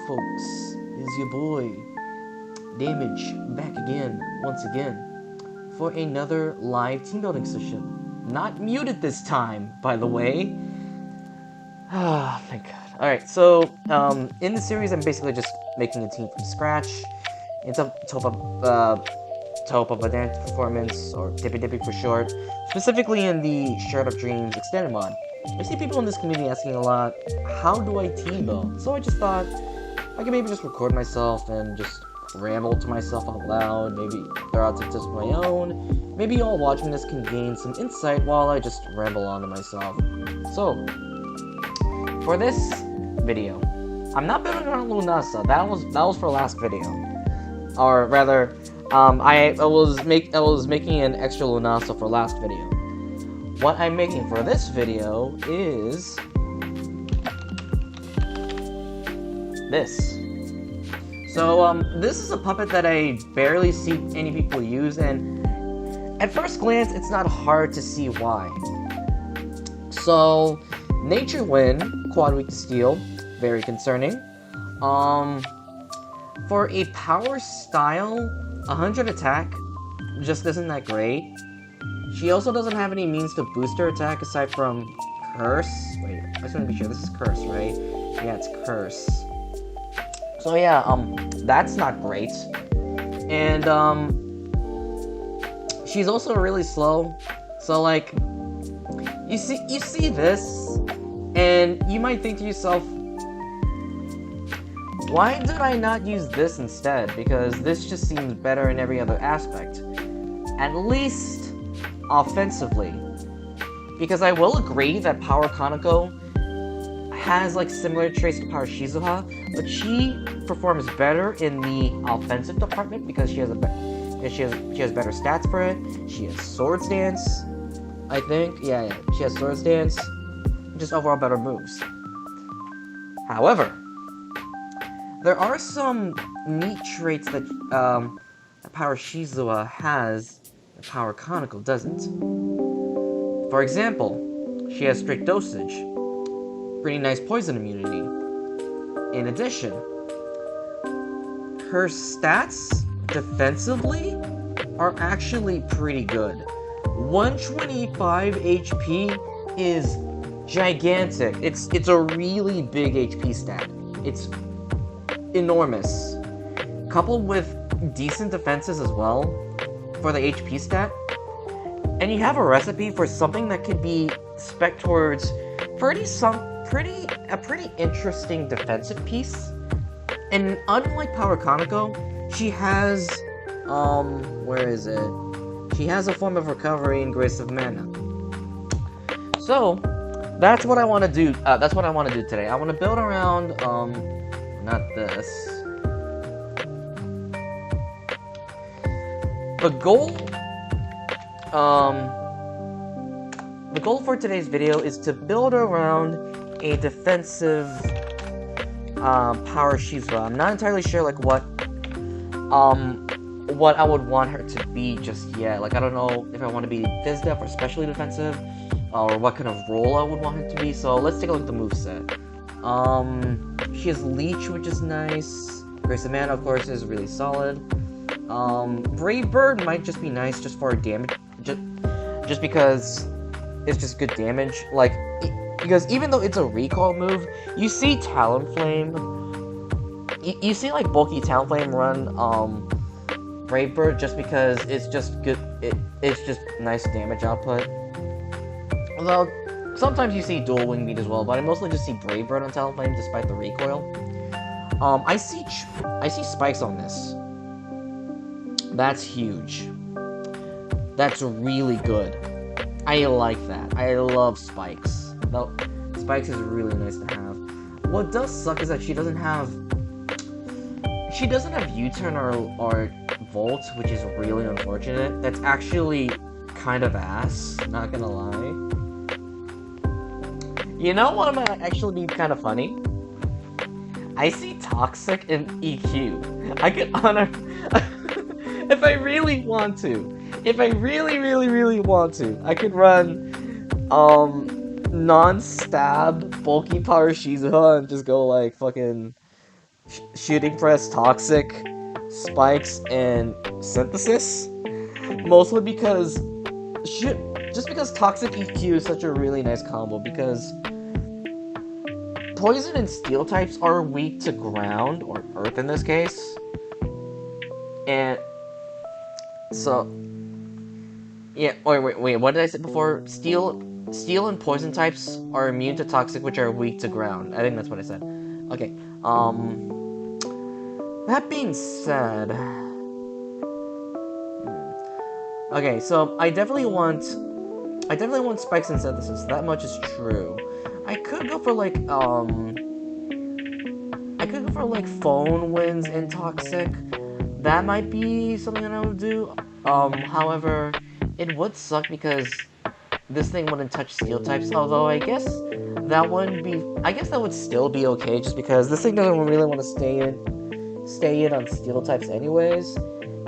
folks? Is your boy Damage back again, once again, for another live team building session. Not muted this time, by the way. Ah, thank God. Alright, so, in the series, I'm basically just making a team from scratch. It's a top of a dance performance, or TPDP for short, specifically in the Shard of Dreams extended mod. I see people in this community asking a lot, how do I team build? So I just thought, I could maybe just record myself and just ramble to myself out loud, maybe throw out some tips of my own. Maybe y'all watching this can gain some insight while I just ramble on to myself. So, for this video, I'm not building around Lunasa. That was for last video, or rather, I was making an extra Lunasa for last video. What I'm making for this video is this. So, this is a puppet that I barely see any people use, and at first glance, it's not hard to see why. So, Nature Wind, quad weak to steel, very concerning. For a power style, 100 attack just isn't that great. She also doesn't have any means to boost her attack aside from Curse. Wait, I just want to be sure, this is Curse, right? Yeah, it's Curse. So yeah, that's not great. And, she's also really slow. So like, you see this, and you might think to yourself, why did I not use this instead? Because this just seems better in every other aspect. At least offensively. Because I will agree that Power Kaneko has like similar traits to Power Shizuha, but she performs better in the offensive department because she has better stats for it. She has Sword Stance, I think. Yeah, she has Sword Stance. Just overall better moves. However, there are some neat traits that Power Shizuha has that Power Kaneko doesn't. For example, she has strict dosage, pretty nice poison immunity. In addition, her stats defensively are actually pretty good. 125 HP is gigantic. It's a really big HP stat. It's enormous. Coupled with decent defenses as well for the HP stat. And you have a recipe for something that could be spec towards a pretty interesting defensive piece. And unlike Power Kaneko, she has where is it? She has a form of recovery and Grace of Mana. So that's what I want to do. That's what I want to do today. I want to build around not this. The goal for today's video is to build around a defensive Power Shizuha. I'm not entirely sure like what I would want her to be just yet. Like I don't know if I want to be Viz Def or specially defensive, or what kind of role I would want her to be. So let's take a look at the moveset. She has Leech, which is nice. Grace of Mana, of course, is really solid. Brave Bird might just be nice just for damage, just because it's just good damage. Like, because even though it's a recall move, you see Talonflame, you see like bulky Talonflame run Brave Bird just because it's just good. It's just nice damage output. Although sometimes you see Dual Wing Beat as well, but I mostly just see Brave Bird on Talonflame despite the recoil. I see spikes on this. That's huge. That's really good. I like that. I love spikes. Though spikes is really nice to have. What does suck is that she doesn't have U-turn or Volt, which is really unfortunate. That's actually kind of ass, not gonna lie. You know what might actually be kind of funny? I see Toxic in EQ. I could honor if I really want to. If I really want to, I could run non-stab bulky Power Shizuha and just go like fucking shooting press, toxic, spikes, and synthesis. Mostly because just because toxic EQ is such a really nice combo, because poison and steel types are weak to ground, or earth in this case. And so yeah, wait, what did I say before? Steel and poison types are immune to toxic, which are weak to ground. I think that's what I said. Okay. That being said, okay, so I definitely want spikes and synthesis. That much is true. I could go for like phone winds and toxic. That might be something that I would do. However, it would suck because this thing wouldn't touch steel types. Although I guess that would still be okay, just because this thing doesn't really want to stay in on steel types anyways.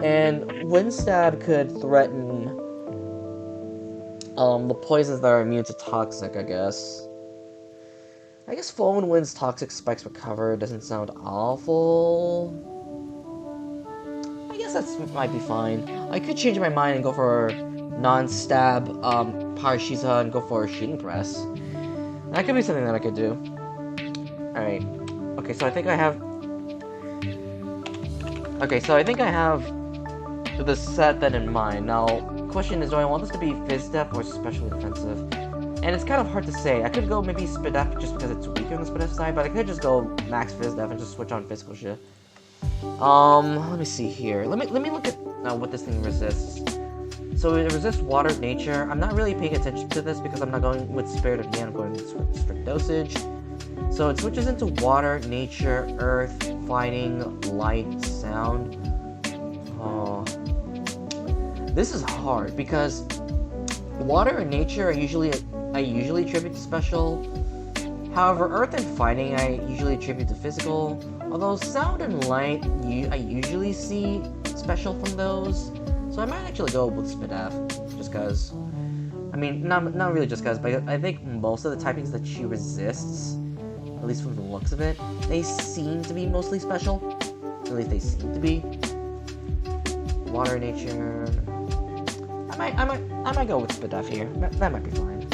And Windstab could threaten the poisons that are immune to toxic, I guess. I guess Phone Wind's toxic spikes recover doesn't sound awful. I guess that might be fine. I could change my mind and go for non-stab Power Shizuha and go for shooting press. That could be something that I could do. Alright. Okay, so I think I have the set that in mind. Now, question is, do I want this to be Fizz Def or specially defensive? And it's kind of hard to say. I could go maybe Spid Def just because it's weaker on the Spid Def side, but I could just go max Fizz Def and just switch on physical shit. Let me see here. Let me look at what this thing resists. So it resists water, nature. I'm not really paying attention to this because I'm not going with Spirit of the End. I'm going with strict dosage. So it switches into water, nature, earth, fighting, light, sound. Oh, this is hard because water and nature I usually attribute to special. However, earth and fighting I usually attribute to physical. Although sound and light I usually see special from those. So I might actually go with Spidaf, just cause. I mean, not really just cause, but I think most of the typings that she resists, at least from the looks of it, they seem to be mostly special. At least they seem to be. Water, nature. I might go with Spidaf here. That might be fine.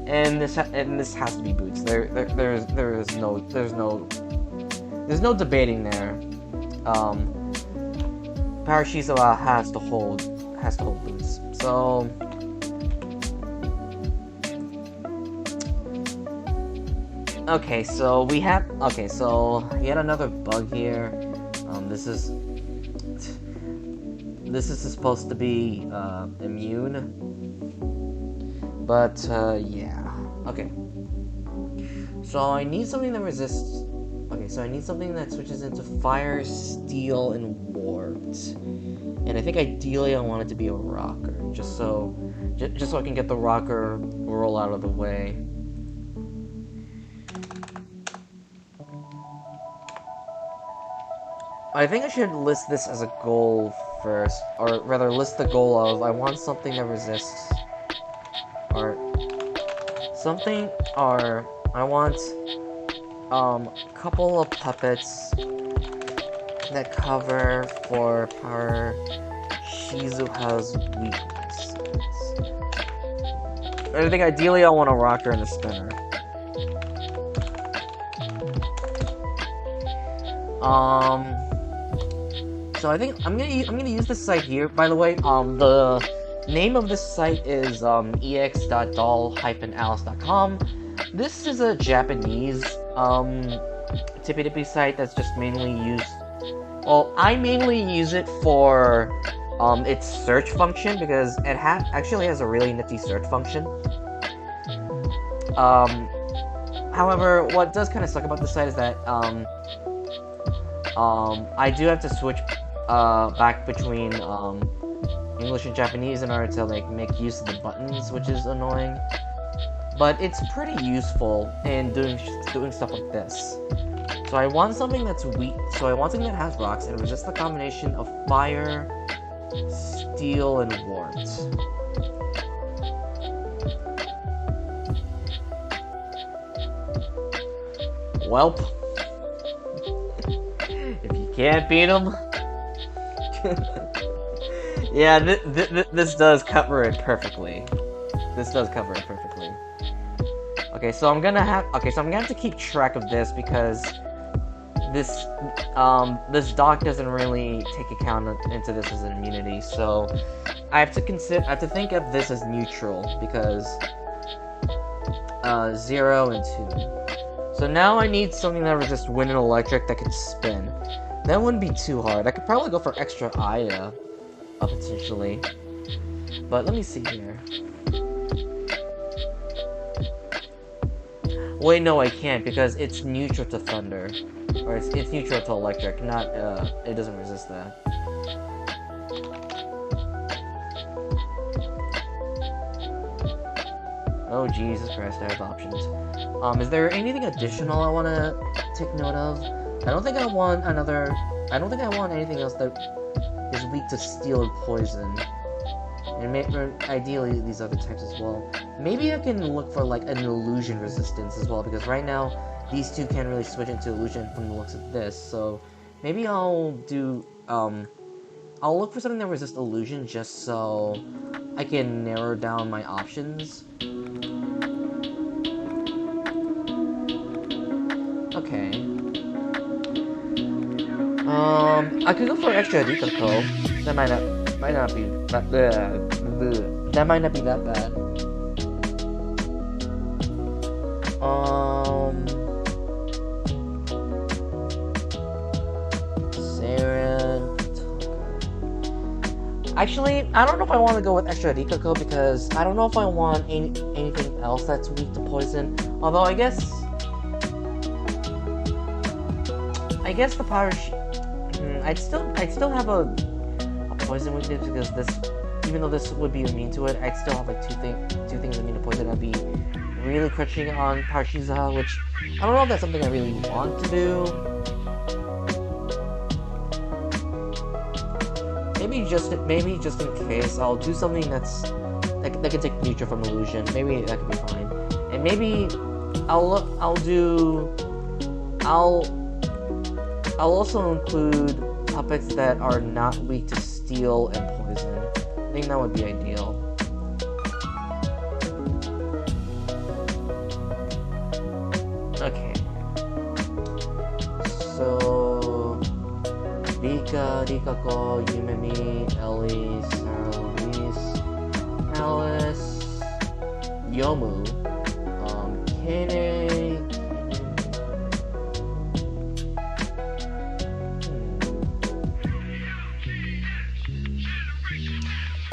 And this has to be boots. There's no debating there. Power Shizuha has to hold boots. So okay, so yet another bug here. This is supposed to be immune. But, yeah. Okay. So I need something that resists... Okay, so I need something that switches into fire, steel, and warped. And I think ideally I want it to be a rocker, just so I can get the rocker roll out of the way. I think I should list this as a goal first, or rather list the goal of I want something that resists... I want a couple of puppets that cover for Power Shizuha's weaknesses. I think ideally I want a rocker and a spinner. So I think I'm gonna use this site here. By the way, the name of this site is ex.doll-alice.com. This is a Japanese TPDP site that's just mainly used. Well, I mainly use it for its search function because it actually has a really nifty search function. However, what does kind of suck about this site is that I do have to switch back between English and Japanese in order to like make use of the buttons, which is annoying. But it's pretty useful in doing stuff like this. So I want something that's weak. So I want something that has rocks and resists the combination of fire, steel, and warped. Welp. If you can't beat him... Yeah, this does cover it perfectly. This does cover it perfectly. Okay, so I'm gonna have to keep track of this because this doc doesn't really take account into this as an immunity. So I have to think of this as neutral because 0 and 2. So now I need something that resists wind and electric that can spin. That wouldn't be too hard. I could probably go for extra Aya, potentially. But let me see here. Wait, no, I can't because it's neutral to thunder, or it's neutral to electric. Not it doesn't resist that. Oh Jesus Christ! I have options. Is there anything additional I want to take note of? I don't think I want anything else that is weak to steel and poison. And ideally these other types as well. Maybe I can look for like an illusion resistance as well, because right now these two can't really switch into illusion from the looks of this. So maybe I'll do I'll look for something that resists illusion just so I can narrow down my options. Okay. I could go for extra Rikako. That might not be that might not be that bad. Actually, I don't know if I want to go with extra Rikako because I don't know if I want anything else that's weak to poison. Although I guess the power. I'd still have a poison weakness because this, even though this would be immune to it, I'd still have like two things immune to poison. I'd be really crushing on power Shizuha, which I don't know if that's something I really want to do. Maybe just in case, I'll do something that can take neutral from illusion. Maybe that could be fine. And maybe I'll also include puppets that are not weak to steel and poison. I think that would be ideal. Okay. So Rika, Rikako, Yumemi, Ellie, Sarah Louise, Alice, Yomu, Kene.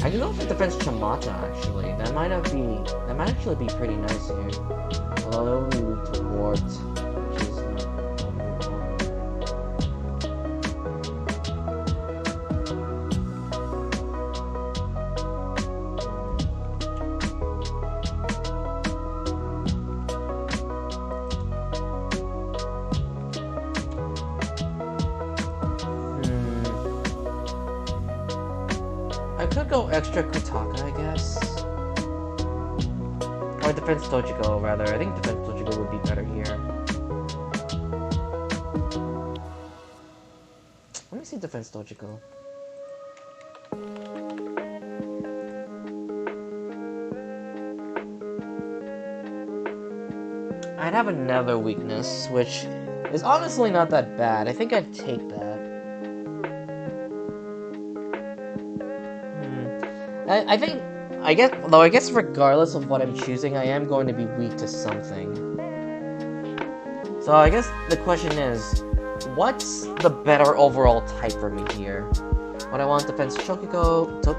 I can go for defense Chamata actually. That might actually be pretty nice here. Although it will be towards I could go extra Kutaka, I guess. Or defense Tojiko, rather. I think defense Tojiko would be better here. Let me see defense Tojiko. I'd have another weakness, which is honestly not that bad. I think I'd take that. I guess regardless of what I'm choosing, I am going to be weak to something. So I guess the question is, what's the better overall type for me here? Would I want defense Tojiko? Do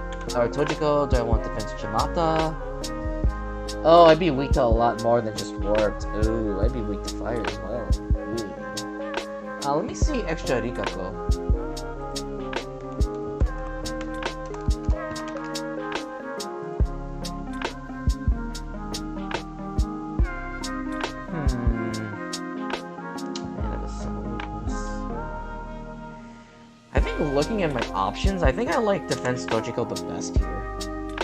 I want defense Chamata? Oh, I'd be weak to a lot more than just warped. Ooh, I'd be weak to fire as well. Ooh. Let me see extra Rikako. Looking at my options, I think I like defense Tojiko the best here.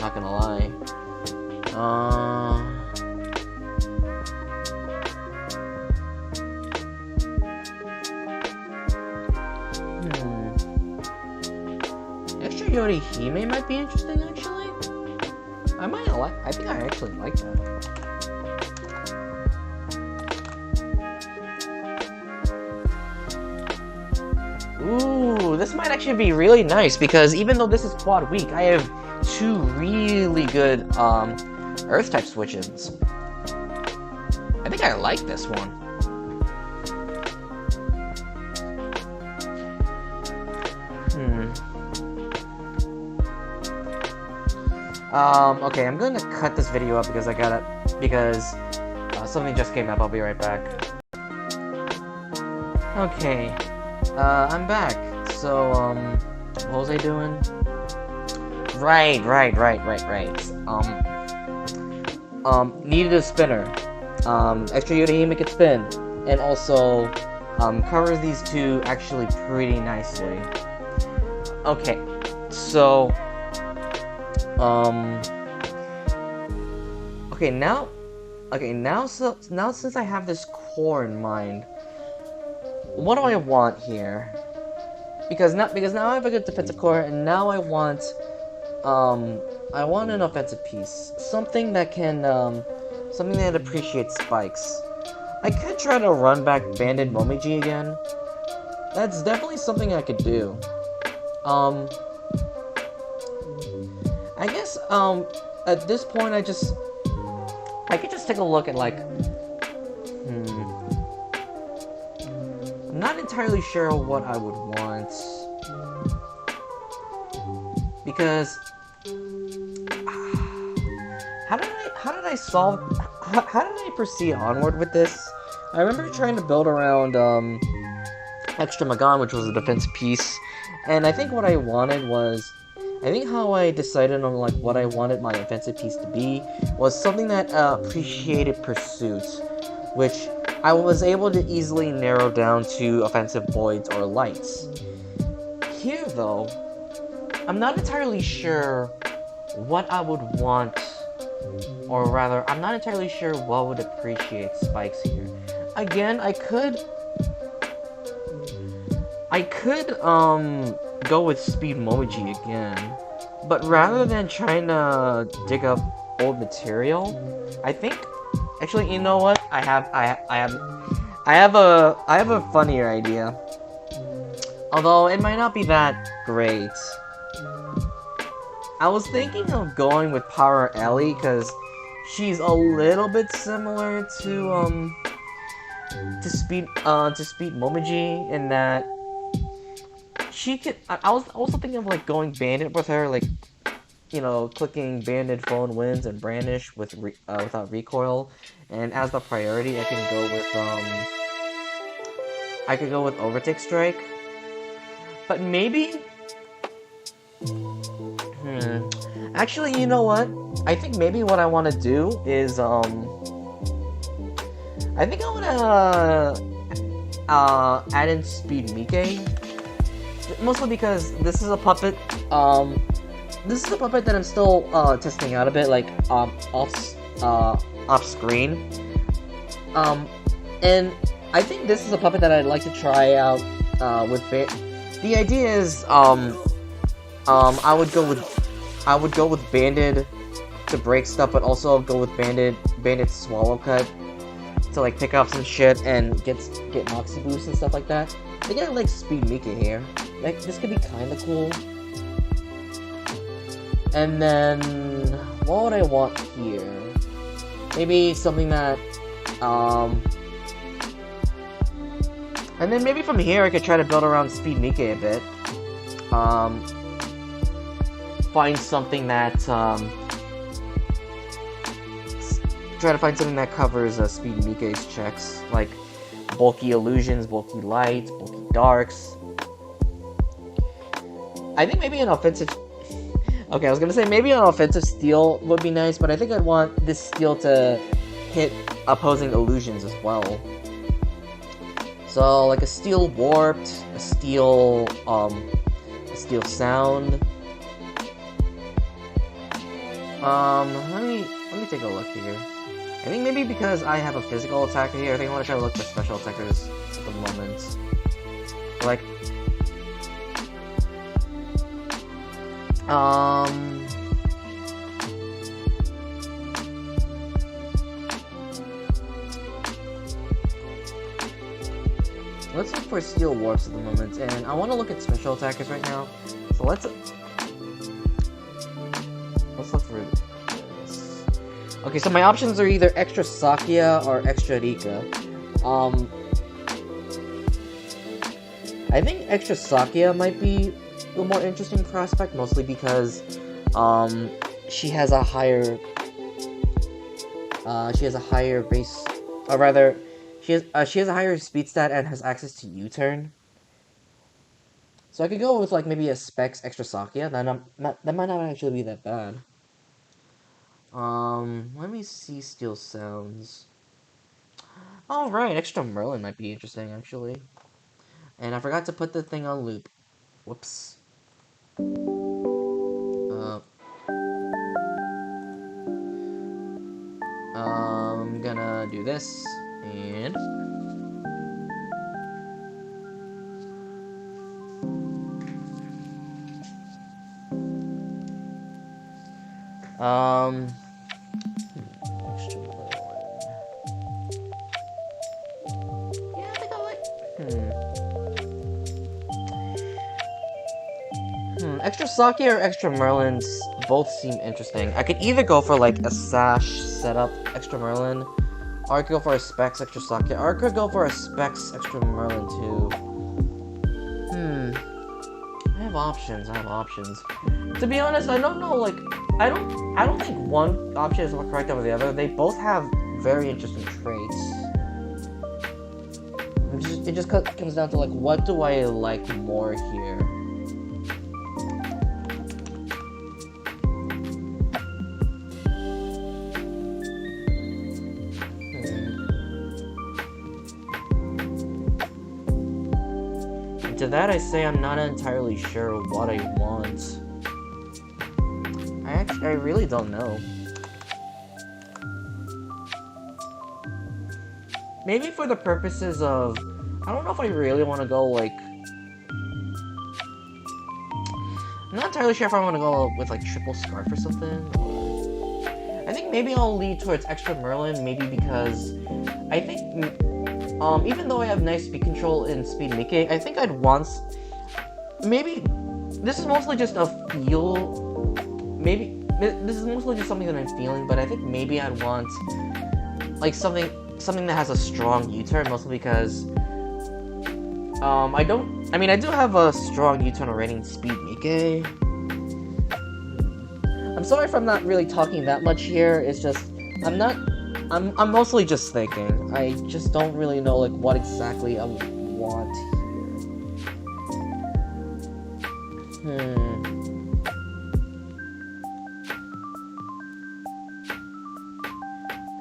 Not gonna lie. Yorihime might be interesting, actually. I think I actually like that. Ooh, this might actually be really nice, because even though this is quad weak, I have 2 really good, Earth type switches. I think I like this one. Okay, I'm gonna cut this video up because something just came up. I'll be right back. Okay, I'm back. So, what was I doing? Right. Needed a spinner. Extra Yorihime could spin, and also, covers these 2 actually pretty nicely. Okay, so, now since I have this core in mind, what do I want here? Because now I have a good defensive core, and now I want an offensive piece, something that can, something that appreciates spikes. I could try to run back Banded Momiji again. That's definitely something I could do. I guess, at this point, I could just take a look at, like, I'm not entirely sure what I would want, because, how did I proceed onward with this? I remember trying to build around, Extra Magan, which was a defense piece, and I think what I wanted was, how I decided on, like, what I wanted my offensive piece to be was something that appreciated pursuit, which I was able to easily narrow down to offensive voids or lights. Here, though, I'm not entirely sure what I would want, or rather, I'm not entirely sure what would appreciate spikes here. Again, I could go with Speed Momiji again, but rather than trying to dig up old material, I think, actually, you know what? I have a funnier idea. Although it might not be that great. I was thinking of going with Power Ellie because she's a little bit similar to Speed Momiji in that she could. I was also thinking of like going Bandit with her, like, you know, clicking Bandit, Phone Winds, and Brandish with without recoil, and as the priority, I can go with Overtake Strike. But maybe. Actually, you know what? I think maybe what I want to do is I think I want to add in Speed Mike. Mostly because this is a puppet. This is a puppet that I'm still testing out a bit, like off screen. And I think this is a puppet that I'd like to try out with. The idea is I would go with Banded to break stuff, but also go with Banded Swallow Cut to like pick up some shit and get Moxie boost and stuff like that. I think I like Speed Mika here. Like, this could be kind of cool. And then what would I want here? Maybe something that and then maybe from here I could try to build around Speed Mika a bit. Find something that try to find something that covers Speed Mika's checks, like bulky illusions, bulky lights, bulky darks. I think maybe an offensive. Okay, I was gonna say maybe an offensive steal would be nice, but I think I'd want this steal to hit opposing illusions as well. So like a steel warped, a steel sound. Let me take a look here. I think maybe because I have a physical attacker here, I think I want to try to look for special attackers at the moment. Like, Let's look for steel warps at the moment, and I want to look at special attackers right now. So let's look for this. Okay, so my options are either extra Sakya or extra Rika. I think extra Sakya might be a more interesting prospect, mostly because she has a higher base, or rather, she has a higher speed stat and has access to U-turn. So I could go with like maybe a Specs extra Sakya. That might not actually be that bad. Let me see Steel Sounds. All right, extra Merlin might be interesting actually. And I forgot to put the thing on loop. Whoops. I'm gonna do this and extra Merlin. Yeah, I think I like. Extra Sakya or extra Merlins both seem interesting. I could either go for like a Sash setup extra Merlin, or I could go for a Specs extra Sakya, or I could go for a Specs extra Merlin too. I have options. To be honest, I don't know. Like, I don't think one option is more correct over the other. They both have very interesting traits. It just comes down to like, what do I like more here? To that I say I'm not entirely sure what I want. I really don't know. Maybe for the purposes of, I don't know if I really want to go like, I'm not entirely sure if I want to go with like triple Scarf or something. I think maybe I'll lead towards extra Merlin, maybe because I think even though I have nice speed control in Speed Mickey, I think I'd want... Maybe... This is mostly just a feel... Maybe... This is mostly just something that I'm feeling, but I think maybe I'd want... Like, something that has a strong U-turn, mostly because... I do have a strong U-turn already in Speed Mickey. I'm sorry if I'm not really talking that much here, it's just... I'm mostly just thinking. I just don't really know like what exactly I want here.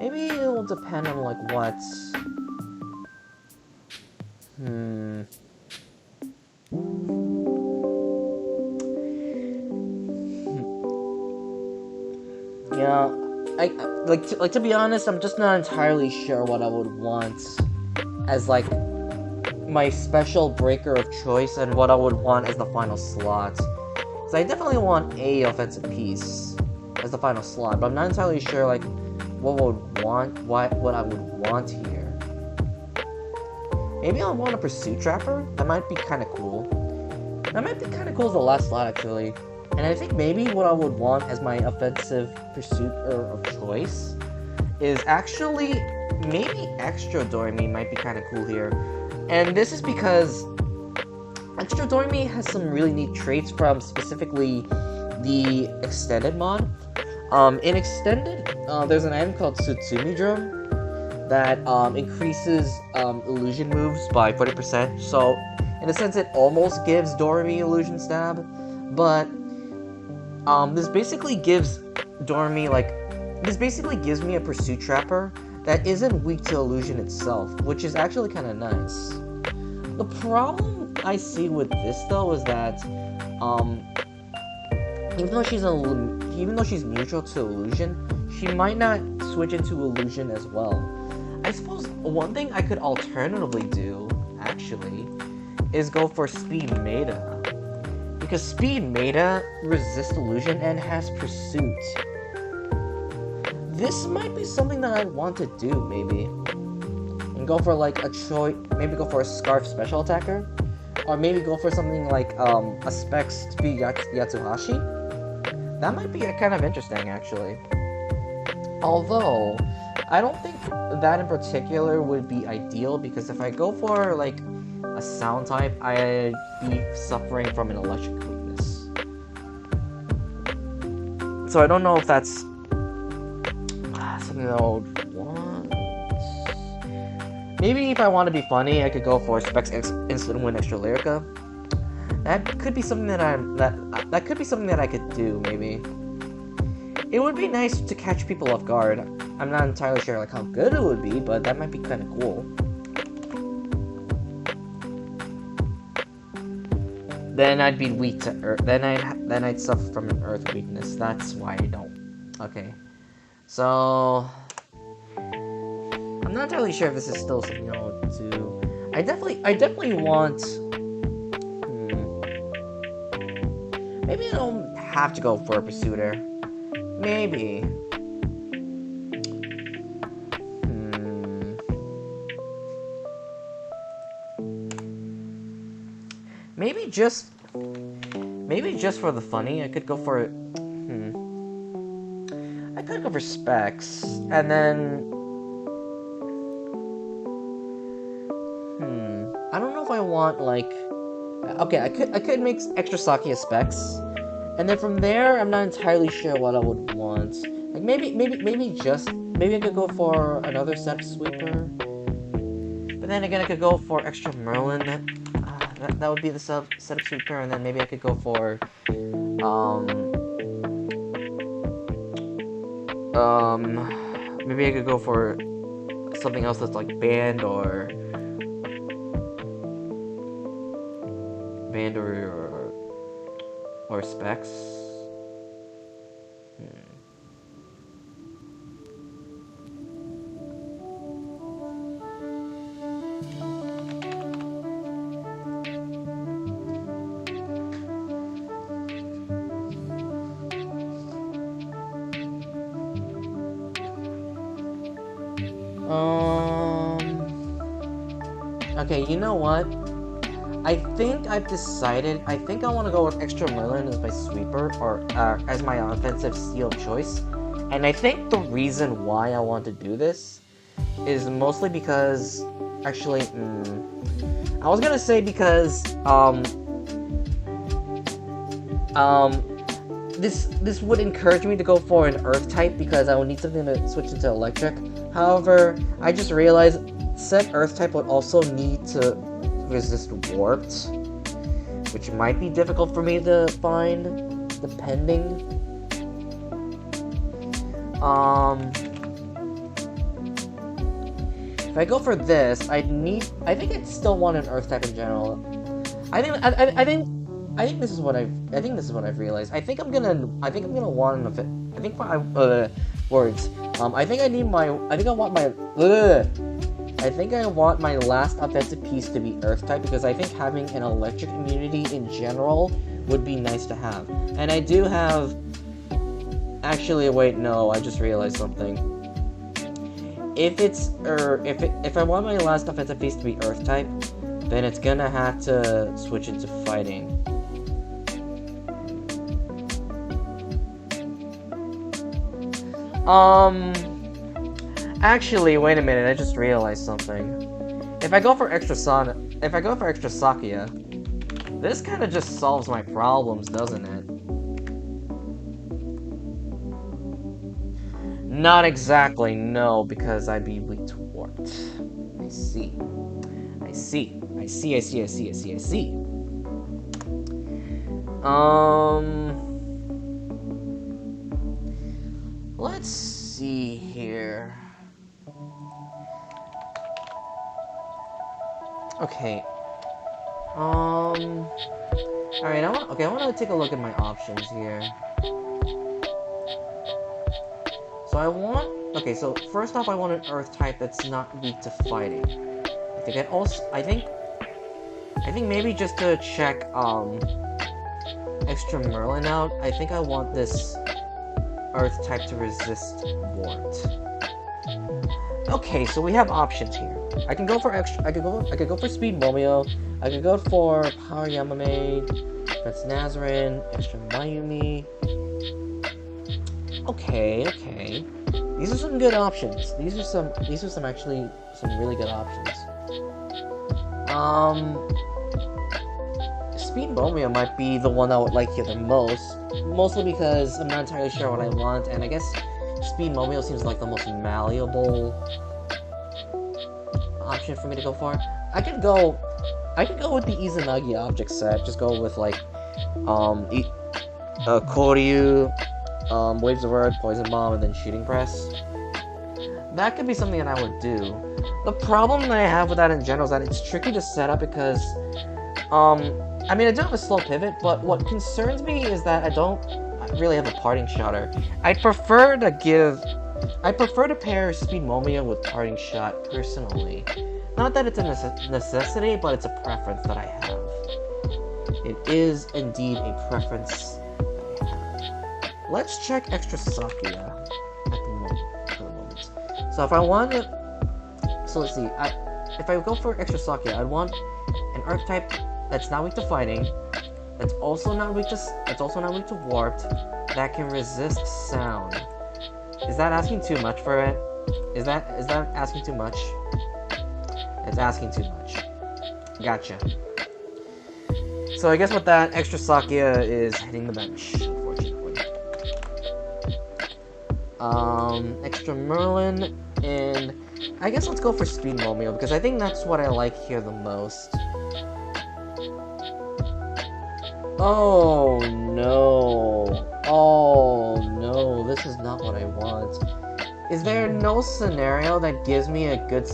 Maybe it will depend on like what. Yeah. Like to be honest, I'm just not entirely sure what I would want as like my special breaker of choice and what I would want as the final slot. So I definitely want a offensive piece as the final slot, but I'm not entirely sure like what I would want here. Maybe I'll want a Pursuit Trapper. That might be kind of cool. That might be kind of cool as the last slot actually. And I think maybe what I would want as my offensive pursuit of choice is actually maybe extra Doremi might be kind of cool here. And this is because extra Doremi has some really neat traits from specifically the extended mod. In extended, there's an item called Tsutsumi Drum that increases illusion moves by 40%. So in a sense, it almost gives Doremi illusion stab, but this basically gives me a Pursuit Trapper that isn't weak to illusion itself, which is actually kind of nice. The problem I see with this though is that even though she's neutral to illusion, she might not switch into illusion as well. I suppose one thing I could alternatively do actually is go for Speed Meta. because speed meta, resist illusion, and has pursuit. This might be something that I want to do, maybe. And go for like a choice, maybe go for a Scarf special attacker. Or maybe go for something like a Specs Speed Yatsuhashi. That might be kind of interesting, actually. Although, I don't think that in particular would be ideal, because if I go for like a sound type, I'd be suffering from an electric weakness. So I don't know if that's something that I would want. Maybe if I want to be funny, I could go for Specs Instant Win Extra Lyrica. That could be something that could be something that I could do, maybe. It would be nice to catch people off guard. I'm not entirely sure like how good it would be, but that might be kind of cool. Then I'd be weak to earth. Then I'd suffer from an earth weakness. That's why I don't. Okay, so I'm not entirely sure if this is still something I want to do. I definitely want. Maybe I don't have to go for a pursuiter. Maybe. Maybe just for the funny, I could go for I could go for Specs, and then I don't know if I want like okay, I could make extra sake as Specs, and then from there I'm not entirely sure what I would want. Like maybe I could go for another setup sweeper, but then again I could go for extra Merlin. That would be the setup sweeper, and then maybe I could go for maybe I could go for something else that's like band or Specs. Okay, you know what? I think I've decided. I think I want to go with extra Merlin as my sweeper, or as my offensive steal of choice. And I think the reason why I want to do this is mostly because, actually, I was gonna say because this would encourage me to go for an Earth type because I would need something to switch into Electric. However, I just realized said Earth type would also need to resist Warped, which might be difficult for me to find, depending. If I go for this, I think I'd still want an Earth type in general. I think this is what I've realized. I think I'm gonna want an I think my words. I think I want my last offensive piece to be Earth type because I think having an electric immunity in general would be nice to have. And I do have. Actually, wait, no, I just realized something. If I want my last offensive piece to be Earth type, then it's gonna have to switch into fighting. Actually, wait a minute, I just realized something. If I go for extra Sakia, this kind of just solves my problems, doesn't it? Not exactly, no, because I'd be weak to Warped. I see. Let's see here. Okay. Alright, I want to take a look at my options here. So first off, I want an Earth type that's not weak to fighting. I think maybe just to check, extra Merlin out, I think I want this Earth type to resist Warped. Okay, so we have options here. I can go for extra. I could go for Speed Romeo. I could go for Power Yamame, Prince Nazarin, extra Mayumi. Okay. These are some good options. These are some actually some really good options. Speed Romeo might be the one I would like here the most, mostly because I'm not entirely sure what I want, and I guess Speed Romeo seems like the most malleable option for me to go for. I could go with the Izanagi object set. Just go with like Koryu, Waves of Earth, Poison Bomb, and then Shooting Press. That could be something that I would do. The problem that I have with that in general is that it's tricky to set up because I mean, I do have a slow pivot, but what concerns me is that I don't really have a parting shotter. I prefer to pair Speed Romeo with Parting Shot, personally. Not that it's a necessity, but it's a preference that I have. It is indeed a preference that I have. Let's check Extra Sakuya for the moment. So if I want it... So let's see. If I go for Extra Sakuya, I'd want an Earth type that's not weak to fighting, that's also not weak to warped, that can resist sound. Is that asking too much for it? Is that asking too much? It's asking too much. Gotcha. So I guess with that, Extra Sakuya is hitting the bench, unfortunately. Extra Merlin, and I guess let's go for Speed Romeo, because I think that's what I like here the most. Oh no, this is not what I want. Is there no scenario that gives me a good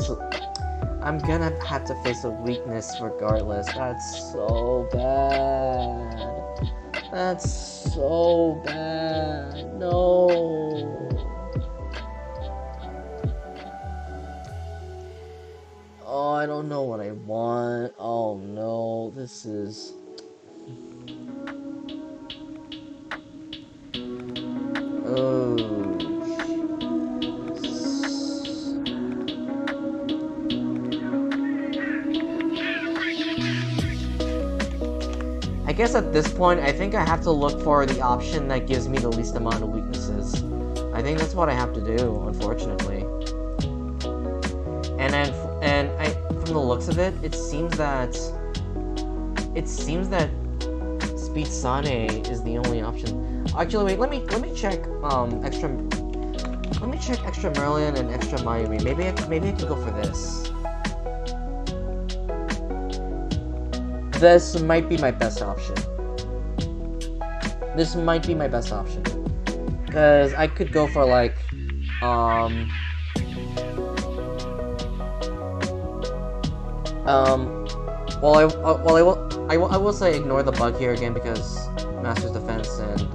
I'm gonna have to face a weakness regardless. That's so bad. That's so bad. No. Oh, I don't know what I want. Oh no, this is... I guess at this point, I think I have to look for the option that gives me the least amount of weaknesses. I think that's what I have to do, unfortunately. And from the looks of it, it seems that Speed Sane is the only option. Actually, wait, let me check extra Merlin and extra Mayumi. Maybe I can go for this. This might be my best option. Because I could go for like I will say ignore the bug here again because Master's Defense and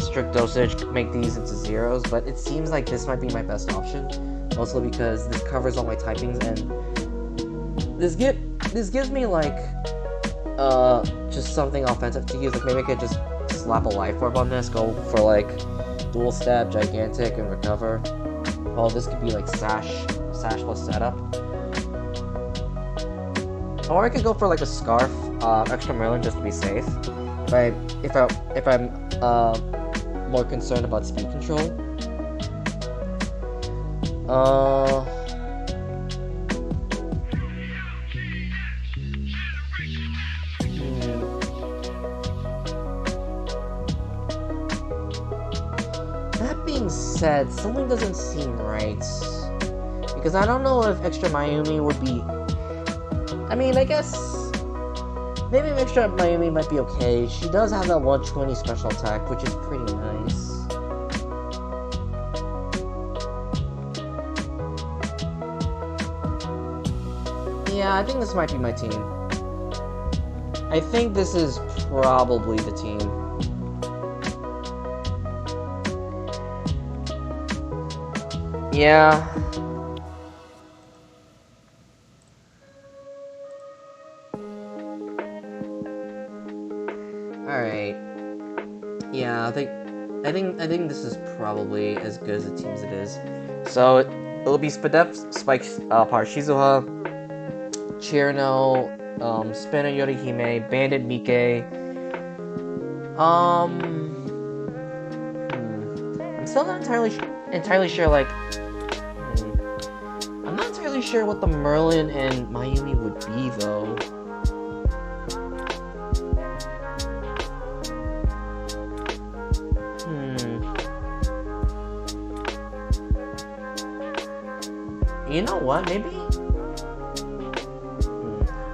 strict dosage make these into zeros, but it seems like this might be my best option, mostly because this covers all my typings and this gives me like just something offensive to use. Like maybe I could just slap a life orb on this, go for like dual stab, gigantic, and recover. Oh, this could be like sash plus setup. Or I could go for like a scarf, extra Merlin just to be safe. If I'm more concerned about speed control. That being said, something doesn't seem right. Because I don't know if extra Mayumi would be... I mean, I guess... maybe extra Mayumi might be okay. She does have that 120 special attack, which is pretty nice. Yeah, I think this might be my team. I think this is probably the team. Yeah. I think this is probably as good as a team as it is. So it'll be Spadef, Spike, Power Shizuha, Chirno, Spinner Yorihime, Bandit Mike. I'm still not entirely sure. Like, I'm not entirely sure what the Merlin and Mayumi would be though. You know what? Maybe.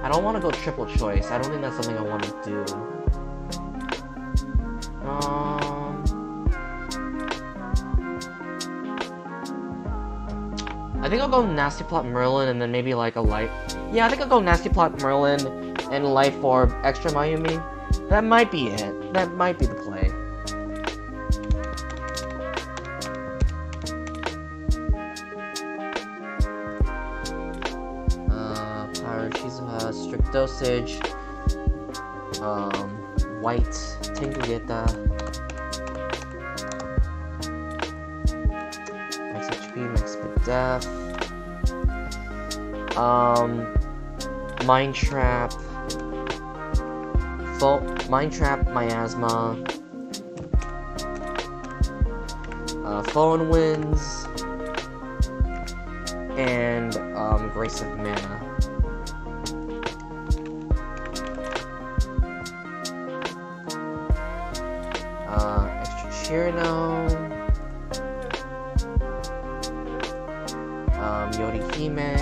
I don't want to go triple choice. I don't think that's something I want to do. I think I'll go Nasty Plot Merlin and then maybe like a light. Yeah, I think I'll go Nasty Plot Merlin and Life Orb Extra Mayumi. That might be it. That might be the play. Power Shizuha, Strict Dosage. White Tingugeta. Max HP, Max Def. Mind Trap. Mind Trap, Miasma. Phone Winds. And Grace of Mana. Extra Chirno. Yorihime.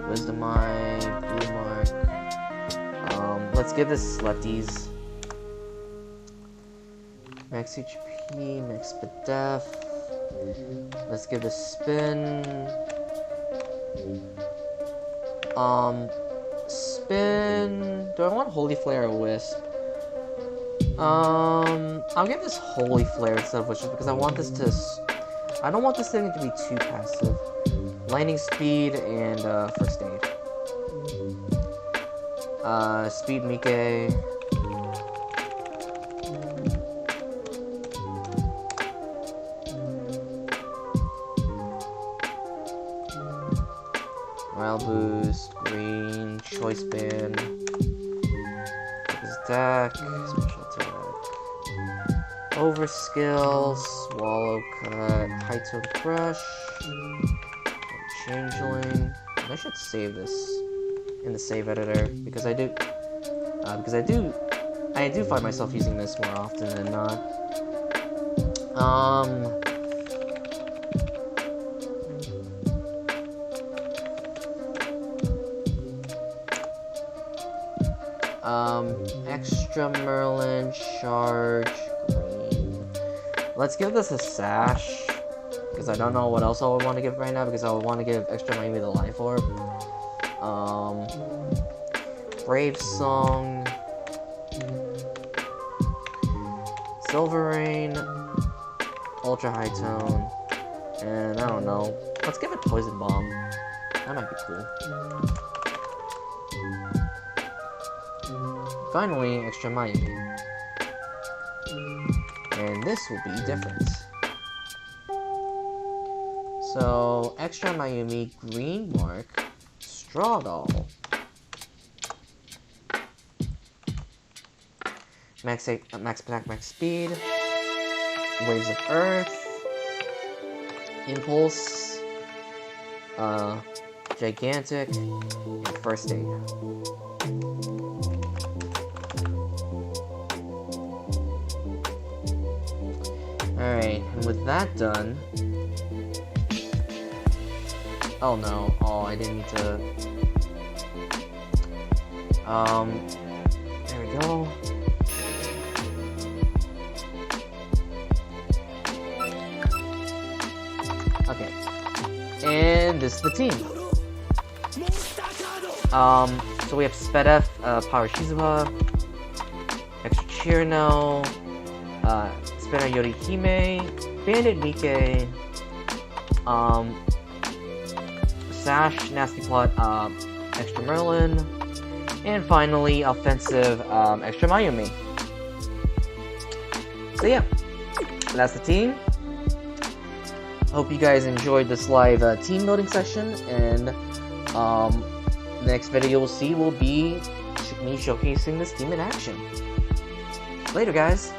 Wisdom Eye, Blue Mark. Let's give this Lefties. Max HP, Max Def. Let's give this Spin. Spin. Do I want Holy Flare or Wisp? I'll give this Holy Flare instead of Wisp because I want this to. I don't want this thing to be too passive. Lightning Speed and First Aid. Speed Mike. Morale Boost, Green, Choice Band, Attack, Special Attack, Overskill, Swallow Cut, High Tone Crush, Changeling. I should save this in the save editor because I do find myself using this more often than not. Extra Merlin, Charge, Green. Let's give this a Sash, because I don't know what else I would want to give right now, because I would want to give Extra Mayumi the Life Orb. Brave Song, Silver Rain, Ultra High Tone, and I don't know. Let's give it Poison Bomb. That might be cool. Finally, Extra Mayumi. And this will be different. So, Extra Mayumi, Green Mark, Straw Doll. Max Attack, Max Speed. Waves of Earth. Impulse. Gigantic. And First Aid. Alright, and with that done... Oh no, I didn't need to... There we go. Okay. And this is the team. So we have Spadef, Power Shizuha, Extra Chirno, Spinner Yorihime, Bandit Mike, Sash, Nasty Plot, Extra Merlin, and finally Offensive, Extra Mayumi. So yeah, that's the team. Hope you guys enjoyed this live team building session, and the next video we'll see will be me showcasing this team in action. Later, guys.